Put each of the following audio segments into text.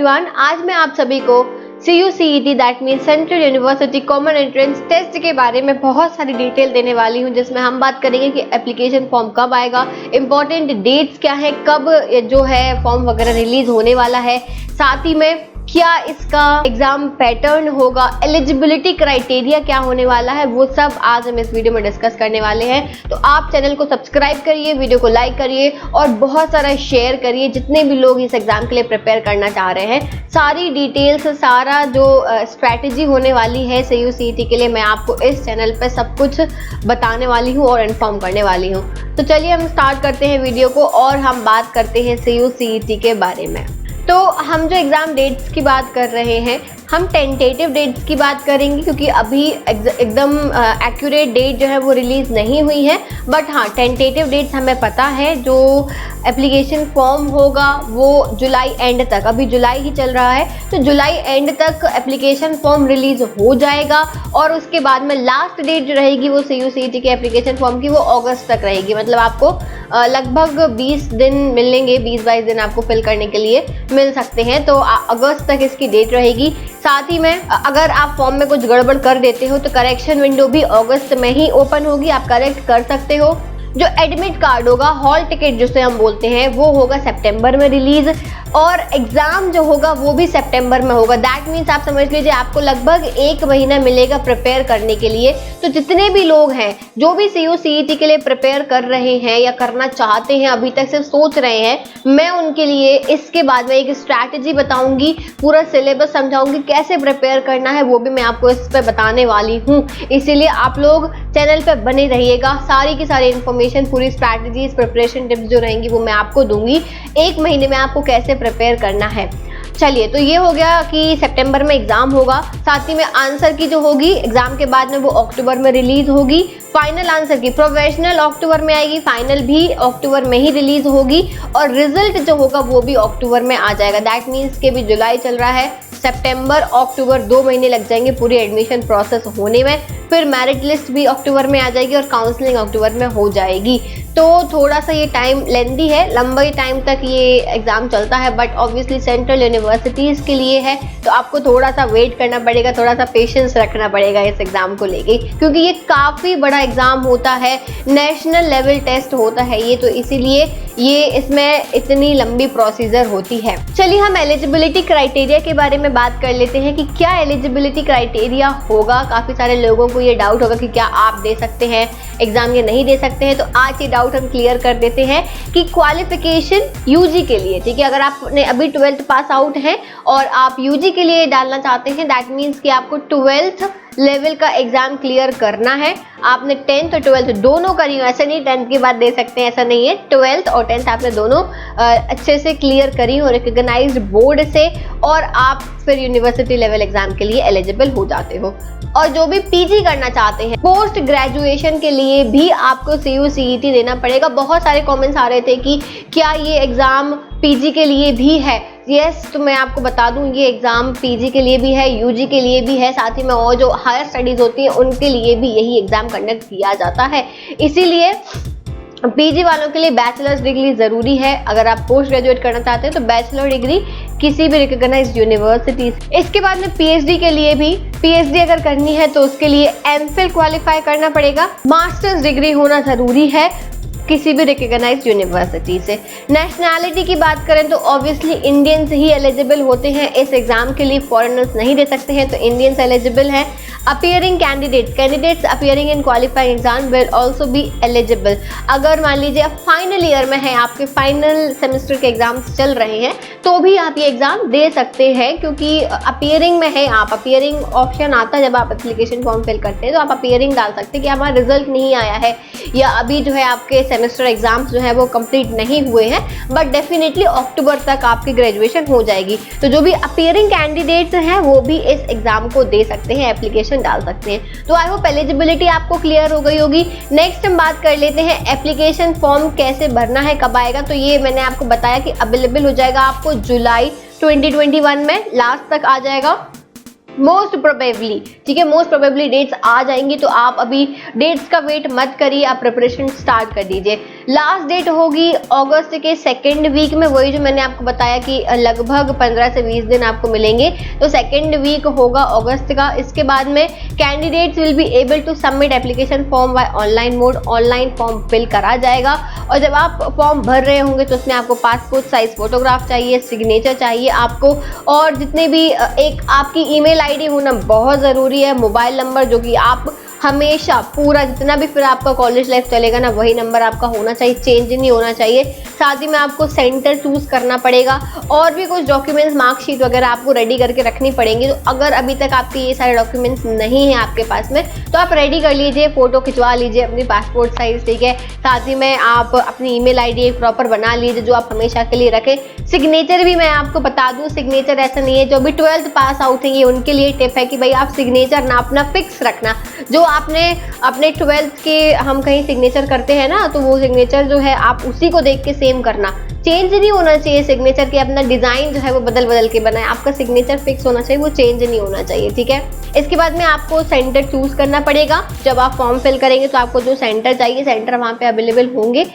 Everyone, आज मैं आप सभी को CUCET that mean Central University Common Entrance Test के बारे में बहुत सारी डिटेल देने वाली हूं, जिसमें हम बात करेंगे कि एप्लीकेशन फॉर्म कब आएगा, इंपॉर्टेंट डेट्स क्या है, कब जो है फॉर्म वगैरह रिलीज होने वाला है, साथ ही में क्या इसका एग्जाम पैटर्न होगा, एलिजिबिलिटी क्राइटेरिया क्या होने वाला है, वो सब आज हम इस वीडियो में डिस्कस करने वाले हैं। तो आप चैनल को सब्सक्राइब करिए, वीडियो को लाइक करिए और बहुत सारा शेयर करिए जितने भी लोग इस एग्जाम के लिए प्रिपेयर करना चाह रहे हैं। सारी डिटेल्स, सारा जो स्ट्रैटेजी होने वाली है CUCET के लिए, मैं आपको इस चैनल पर सब कुछ बताने वाली हूँ और इन्फॉर्म करने वाली हूँ। तो चलिए हम स्टार्ट करते हैं वीडियो को और हम बात करते हैं CUCET के बारे में। तो हम जो एग्ज़ाम डेट्स की बात कर रहे हैं, हम टेंटेटिव डेट्स की बात करेंगे क्योंकि अभी एकदम एक्यूरेट डेट जो है वो रिलीज़ नहीं हुई है। बट हाँ, टेंटेटिव डेट्स हमें पता है। जो एप्लीकेशन फॉर्म होगा वो जुलाई एंड तक, अभी जुलाई ही चल रहा है, तो जुलाई एंड तक एप्लीकेशन फॉर्म रिलीज़ हो जाएगा और उसके बाद में लास्ट डेट जो रहेगी वो CUCET के एप्लीकेशन फॉर्म की वो अगस्त तक रहेगी। मतलब आपको लगभग 20 दिन मिलेंगे, 20-22 दिन आपको फिल करने के लिए मिल सकते हैं। तो अगस्त तक इसकी डेट रहेगी। साथ ही में अगर आप फॉर्म में कुछ गड़बड़ कर देते हो तो करेक्शन विंडो भी अगस्त में ही ओपन होगी, आप करेक्ट कर सकते हो। जो एडमिट कार्ड होगा, हॉल टिकट जिसे हम बोलते हैं, वो होगा सितंबर में रिलीज और एग्जाम जो होगा वो भी सितंबर में होगा। दैट मीन्स आप समझ लीजिए आपको लगभग 1 महीना मिलेगा प्रिपेयर करने के लिए। तो जितने भी लोग हैं जो भी CUCET के लिए प्रिपेयर कर रहे हैं या करना चाहते हैं, अभी तक सिर्फ सोच रहे हैं, मैं उनके लिए इसके बाद में एक स्ट्रैटेजी बताऊंगी, पूरा सिलेबस समझाऊंगी, कैसे प्रिपेयर करना है वो भी मैं आपको इस पर बताने वाली हूँ। इसीलिए आप लोग चैनल पर बने रहिएगा। सारी की सारी इन्फॉर्मेशन, पूरी स्ट्रैटेजीज, प्रिपरेशन टिप्स जो रहेंगी वो मैं आपको दूंगी। 1 महीने में आपको कैसे प्रिपेयर करना है। चलिए, तो ये हो गया कि सितंबर में एग्जाम होगा। साथ ही में आंसर की जो होगी एग्जाम के बाद में वो अक्टूबर में रिलीज होगी। फाइनल आंसर की प्रोफेशनल अक्टूबर में आएगी, फाइनल भी अक्टूबर में ही रिलीज होगी और रिजल्ट जो होगा वो भी अक्टूबर में आ जाएगा। दैट मीन्स के भी जुलाई चल रहा है, सितंबर अक्टूबर 2 महीने लग जाएंगे पूरी एडमिशन प्रोसेस होने में। फिर मेरिट लिस्ट भी अक्टूबर में आ जाएगी और काउंसलिंग अक्टूबर में हो जाएगी। तो थोड़ा सा ये टाइम लेंदी है, लंबे टाइम तक ये एग्जाम चलता है, बट ऑब्वियसली सेंट्रल यूनिवर्सिटीज़ के लिए है तो आपको थोड़ा सा वेट करना पड़ेगा, थोड़ा सा पेशेंस रखना पड़ेगा इस एग्जाम को लेके, क्योंकि ये काफ़ी बड़ा एग्जाम होता है, नेशनल लेवल टेस्ट होता है ये, तो इसीलिए ये इसमें इतनी लंबी प्रोसीजर होती है। चलिए हम एलिजिबिलिटी क्राइटेरिया के बारे में बात कर लेते हैं कि क्या एलिजिबिलिटी क्राइटेरिया होगा। काफ़ी सारे लोगों को ये डाउट होगा कि क्या आप दे सकते हैं एग्जाम या नहीं दे सकते हैं, तो आज ये डाउट हम क्लियर कर देते हैं कि क्वालिफिकेशन UG के लिए, ठीक है, अगर आपने अभी 12th पास आउट हैं और आप UG के लिए डालना चाहते हैं, दैट मीन्स कि आपको 12th लेवल का एग्जाम क्लियर करना है। आपने 10th और 12th दोनों करी हो, ऐसे नहीं 10th की बात दे सकते हैं, ऐसा नहीं है, 12th और 10th आपने दोनों अच्छे से क्लियर करी हो रिकॉग्नाइज्ड बोर्ड से और आप फिर यूनिवर्सिटी लेवल एग्जाम के लिए एलिजिबल हो जाते हो। और जो भी PG करना चाहते हैं, पोस्ट ग्रेजुएशन के लिए भी आपको CUCET देना पड़ेगा। बहुत सारे कमेंट्स आ रहे थे कि क्या ये एग्जाम PG के लिए भी है। यस, तो मैं आपको बता दूं ये एग्जाम PG के लिए भी है, UG के लिए भी है, साथ ही में और जो हायर स्टडीज होती है उनके लिए भी यही एग्जाम कंडक्ट किया जाता है। इसीलिए PG वालों के लिए बैचलर्स डिग्री ज़रूरी है। अगर आप पोस्ट ग्रेजुएट करना चाहते हैं तो बैचलर डिग्री किसी भी रिकॉग्नाइज्ड यूनिवर्सिटी। इसके बाद में PhD के लिए भी, PhD अगर करनी है तो उसके लिए MPhil क्वालिफाई करना पड़ेगा। मास्टर्स डिग्री होना ज़रूरी है किसी भी रिकॉग्नाइज्ड यूनिवर्सिटी से। नेशनैलिटी की बात करें तो ऑब्वियसली इंडियंस ही एलिजिबल होते हैं इस एग्जाम के लिए, फॉरेनर्स नहीं दे सकते हैं, तो इंडियंस एलिजिबल हैं। Appearing candidates appearing in qualifying exam will also be eligible. अगर मान लीजिए आप फाइनल ईयर में हैं, आपके फाइनल सेमेस्टर के एग्जाम्स चल रहे हैं, तो भी आप ये एग्जाम दे सकते हैं क्योंकि अपीयरिंग में है आप। अपीयरिंग ऑप्शन आता है जब आप एप्लीकेशन फॉर्म फिल करते हैं, तो आप अपीयरिंग डाल सकते हैं कि हमारा रिजल्ट नहीं आया है या अभी जो है आपके सेमेस्टर एग्जाम्स जो है वो कंप्लीट नहीं हुए हैं, बट डेफिनेटली अक्टूबर तक आपकी ग्रेजुएशन हो जाएगी। तो जो भी अपीयरिंग कैंडिडेट्स हैं वो भी इस एग्जाम को दे सकते हैं, एप्लीकेशन डाल सकते हैं। तो आई होप एलिजिबिलिटी आपको क्लियर हो गई होगी। नेक्स्ट हम बात कर लेते हैं एप्लीकेशन फॉर्म कैसे भरना है, कब आएगा। तो ये मैंने आपको बताया कि अवेलेबल हो जाएगा आपको जुलाई 2021 में, लास्ट तक आ जाएगा मोस्ट प्रोबेबली, ठीक है, मोस्ट प्रोबेबली डेट्स आ जाएंगी। तो आप अभी डेट्स का वेट मत करिए, आप प्रिपरेशन स्टार्ट कर दीजिए। लास्ट डेट होगी अगस्त के सेकेंड वीक में, वही जो मैंने आपको बताया कि लगभग 15 से 20 दिन आपको मिलेंगे, तो सेकेंड वीक होगा अगस्त का। इसके बाद में candidates will be able to submit application form by online mode, online form fill करा जाएगा। और जब आप फॉर्म भर रहे होंगे तो उसमें आपको पासपोर्ट साइज फोटोग्राफ चाहिए, सिग्नेचर चाहिए आपको, और जितने भी एक आपकी ईमेल आईडी होना बहुत ज़रूरी है, मोबाइल नंबर जो कि आप हमेशा पूरा जितना भी फिर आपका कॉलेज लाइफ चलेगा ना वही नंबर आपका होना चाहिए, चेंज नहीं होना चाहिए। साथ ही में आपको सेंटर चूज करना पड़ेगा और भी कुछ डॉक्यूमेंट्स, मार्कशीट वगैरह आपको रेडी करके रखनी पड़ेंगी। तो अगर अभी तक आपके ये सारे डॉक्यूमेंट्स नहीं हैं आपके पास में तो आप रेडी कर लीजिए, फोटो खिंचवा लीजिए अपनी पासपोर्ट साइज, ठीक है। साथ ही में आप अपनी ईमेल आईडी एक प्रॉपर बना लीजिए जो आप हमेशा के लिए रखें। सिग्नेचर भी मैं आपको बता दूं, सिग्नेचर ऐसा नहीं है, जो भी 12th पास आउट है ये उनके लिए टिप है कि भाई आप सिग्नेचर ना अपना फिक्स रखना, जो आपने अपने 12th के हम कहीं सिग्नेचर करते हैं ना तो वो सिग्नेचर जो है आप उसी को देख के सेम करना, चेंज नहीं होना चाहिए सिग्नेचर के, अपना डिजाइन जो है वो बदल बदल के बनाए, आपका सिग्नेचर फिक्स होना चाहिए, वो चेंज नहीं होना चाहिए, ठीक है। इसके बाद में आपको सेंटर चूज करना पड़ेगा। जब आप फॉर्म फिल करेंगे तो आपको जो सेंटर चाहिए सेंटर वहाँ पे अवेलेबल होंगे।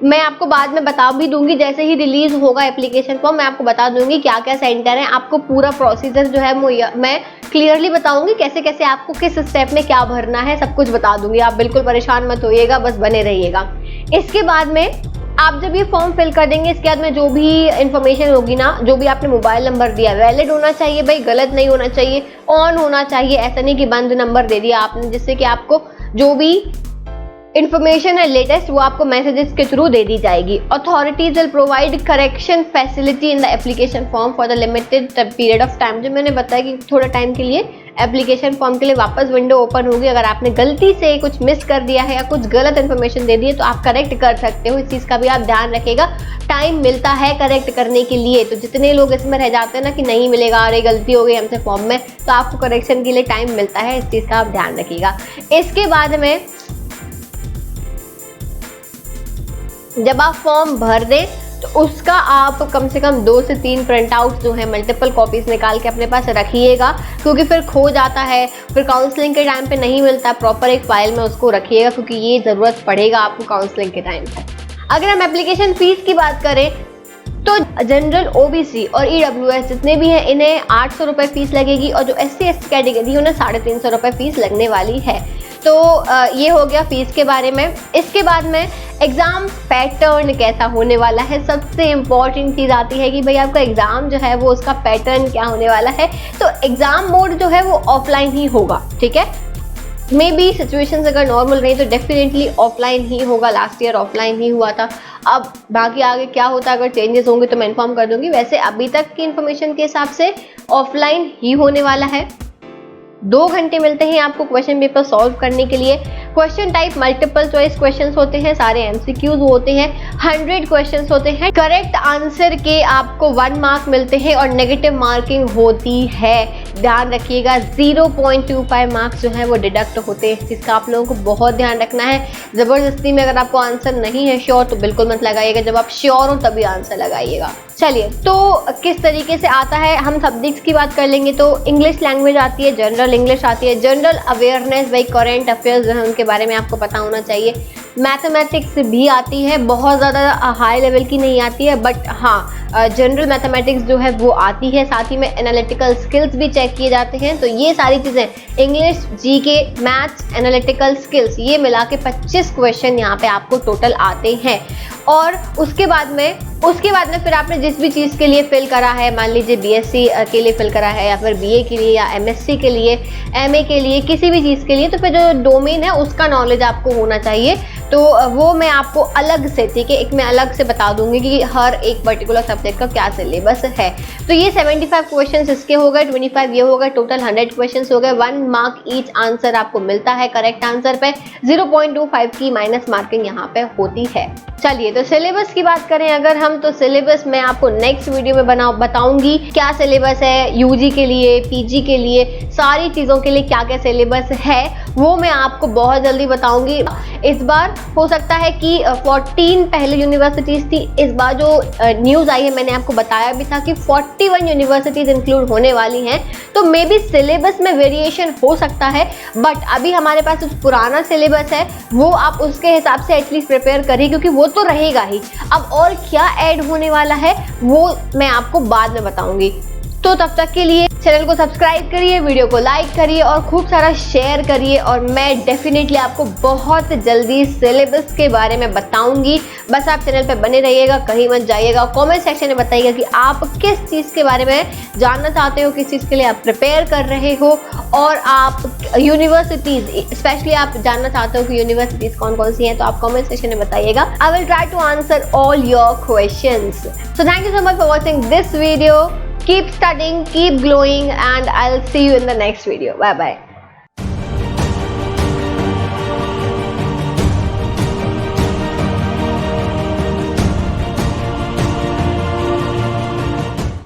मैं आपको बाद में बता भी दूंगी, जैसे ही रिलीज होगा एप्लीकेशन फॉर्म मैं आपको बता दूंगी क्या क्या सेंटर है, आपको पूरा प्रोसीजर जो है मैं क्लियरली बताऊंगी, कैसे कैसे आपको किस स्टेप में क्या भरना है सब कुछ बता दूंगी। आप बिल्कुल परेशान मत होइएगा, बस बने रहिएगा। इसके बाद में आप जब ये फॉर्म फिल कर देंगे इसके बाद में जो भी इंफॉर्मेशन होगी ना, जो भी आपने मोबाइल नंबर दिया वैलिड होना चाहिए भाई, गलत नहीं होना चाहिए, ऑन होना चाहिए, ऐसा नहीं कि बंद नंबर दे दिया आपने, जिससे कि आपको जो भी इंफॉर्मेशन है लेटेस्ट वो आपको मैसेजेस के थ्रू दे दी जाएगी। Authorities will provide correction facility in the application form for the limited period of time. जो मैंने बताया कि थोड़ा टाइम के लिए एप्लीकेशन फॉर्म के लिए वापस विंडो ओपन होगी। अगर आपने गलती से कुछ मिस कर दिया है या कुछ गलत इन्फॉर्मेशन दे दी है तो आप करेक्ट कर सकते हो, इस चीज़ का भी आप ध्यान रखिएगा। टाइम मिलता है करेक्ट करने के लिए, तो जितने लोग इसमें रह जाते हैं ना कि नहीं मिलेगा, अरे गलती हो गई हमसे फॉर्म में, तो आपको करेक्शन के लिए टाइम मिलता है, इस चीज़ का आप ध्यान रखिएगा। इसके बाद में जब आप फॉर्म भर दें तो उसका आप कम से कम 2 से 3 प्रिंट आउट जो है मल्टीपल कॉपीज निकाल के अपने पास रखिएगा, क्योंकि फिर खो जाता है, फिर काउंसलिंग के टाइम पे नहीं मिलता। प्रॉपर एक फाइल में उसको रखिएगा क्योंकि ये ज़रूरत पड़ेगा आपको काउंसलिंग के टाइम पे। अगर हम एप्लीकेशन फीस की बात करें तो जनरल, ओबीसी और ईडब्ल्यूएस जितने भी हैं इन्हें 800 रुपये फीस लगेगी, और जो SC ST कैटेगरी उन्हें 350 रुपये फीस लगने वाली है। तो ये हो गया फीस के बारे में। इसके बाद में एग्ज़ाम पैटर्न कैसा होने वाला है, सबसे इम्पॉर्टेंट चीज़ आती है कि भाई आपका एग्ज़ाम जो है वो उसका पैटर्न क्या होने वाला है। तो एग्ज़ाम मोड जो है वो ऑफलाइन ही होगा, ठीक है। मे बी सिचुएशंस अगर नॉर्मल रही तो डेफिनेटली ऑफलाइन ही होगा, लास्ट ईयर ऑफलाइन ही हुआ था। अब बाकी आगे क्या होता है, अगर चेंजेस होंगे तो मैं इन्फॉर्म कर दूंगी। वैसे अभी तक की इन्फॉर्मेशन के हिसाब से ऑफलाइन ही होने वाला है। 2 घंटे मिलते हैं आपको क्वेश्चन पेपर सॉल्व करने के लिए। Question type multiple choice questions होते हैं, सारे MCQs होते हैं, 100 क्वेश्चंस होते हैं। करेक्ट आंसर के आपको 1 मार्क मिलते हैं और नेगेटिव मार्किंग होती है, ध्यान रखिएगा। 0.25 मार्क्स जो है वो डिडक्ट होते हैं, इस चीज़ का आप लोगों को बहुत ध्यान रखना है। ज़बरदस्ती में अगर आपको आंसर नहीं है श्योर तो बिल्कुल मत लगाइएगा, जब आप श्योर हो तभी आंसर लगाइएगा। चलिए, तो किस तरीके से आता है, हम सब्जेक्ट्स की बात कर लेंगे तो इंग्लिश लैंग्वेज आती है, जनरल इंग्लिश आती है, जनरल अवेयरनेस भाई करेंट अफेयर्स जो है उनके बारे में आपको पता होना चाहिए। मैथमेटिक्स भी आती है, बहुत ज़्यादा हाई लेवल की नहीं आती है, बट हाँ जनरल मैथमेटिक्स जो है वो आती है। साथ ही में एनालिटिकल स्किल्स भी चेक किए जाते हैं। तो ये सारी चीज़ें English, GK, maths, analytical skills, ये मिला के 25 क्वेश्चन यहाँ पे आपको टोटल आते हैं। और उसके बाद में फिर आपने जिस भी चीज़ के लिए फिल करा है, मान लीजिए BSc के लिए फिल करा है या फिर BA के लिए या MSc के लिए, MA के लिए, किसी भी चीज़ के लिए, तो फिर जो डोमेन है उसका नॉलेज आपको होना चाहिए। तो वो मैं आपको अलग से, ठीक है, एक मैं अलग से बता दूंगी कि हर एक पर्टिकुलर सब्जेक्ट का क्या सिलेबस है। तो ये 75 क्वेश्चंस इसके हो गए, 25 ये हो गए, टोटल 100 क्वेश्चंस हो गए। 1 मार्क ईच आंसर आपको मिलता है करेक्ट आंसर पे। 0.25 की माइनस मार्किंग यहाँ पे होती है। चलिए, तो सिलेबस की बात करें अगर हम, तो सिलेबस मैं आपको नेक्स्ट वीडियो में बताऊंगी क्या सिलेबस है UG के लिए, PG के लिए, सारी चीज़ों के लिए क्या क्या सिलेबस है वो मैं आपको बहुत जल्दी बताऊंगी। इस बार हो सकता है कि 14 पहले यूनिवर्सिटीज थी, इस बार जो न्यूज़ आई है मैंने आपको बताया भी था कि 41 यूनिवर्सिटीज इंक्लूड होने वाली हैं, तो मे बी सिलेबस में वेरिएशन हो सकता है, बट अभी हमारे पास जो पुराना सिलेबस है वो आप उसके हिसाब से एटलीस्ट प्रिपेयर करिए, क्योंकि वो तो रहेगा ही। अब और क्या ऐड होने वाला है वो मैं आपको बाद में बताऊंगी। तो तब तक के लिए चैनल को सब्सक्राइब करिए, वीडियो को लाइक करिए और खूब सारा शेयर करिए, और मैं डेफिनेटली आपको बहुत जल्दी सिलेबस के बारे में बताऊंगी। बस आप चैनल पे बने रहिएगा, कहीं मत जाइएगा। कमेंट सेक्शन में बताइएगा कि आप किस चीज़ के बारे में जानना चाहते हो, किस चीज़ के लिए आप प्रिपेयर कर रहे हो, और आप यूनिवर्सिटीज़ स्पेशली आप जानना चाहते हो कि यूनिवर्सिटीज़ कौन कौन सी हैं, तो आप कमेंट सेक्शन में बताइएगा। I will try to answer all your questions. So thank you so much for watching this video. Keep studying, keep glowing, and I'll see you in the next video. Bye bye.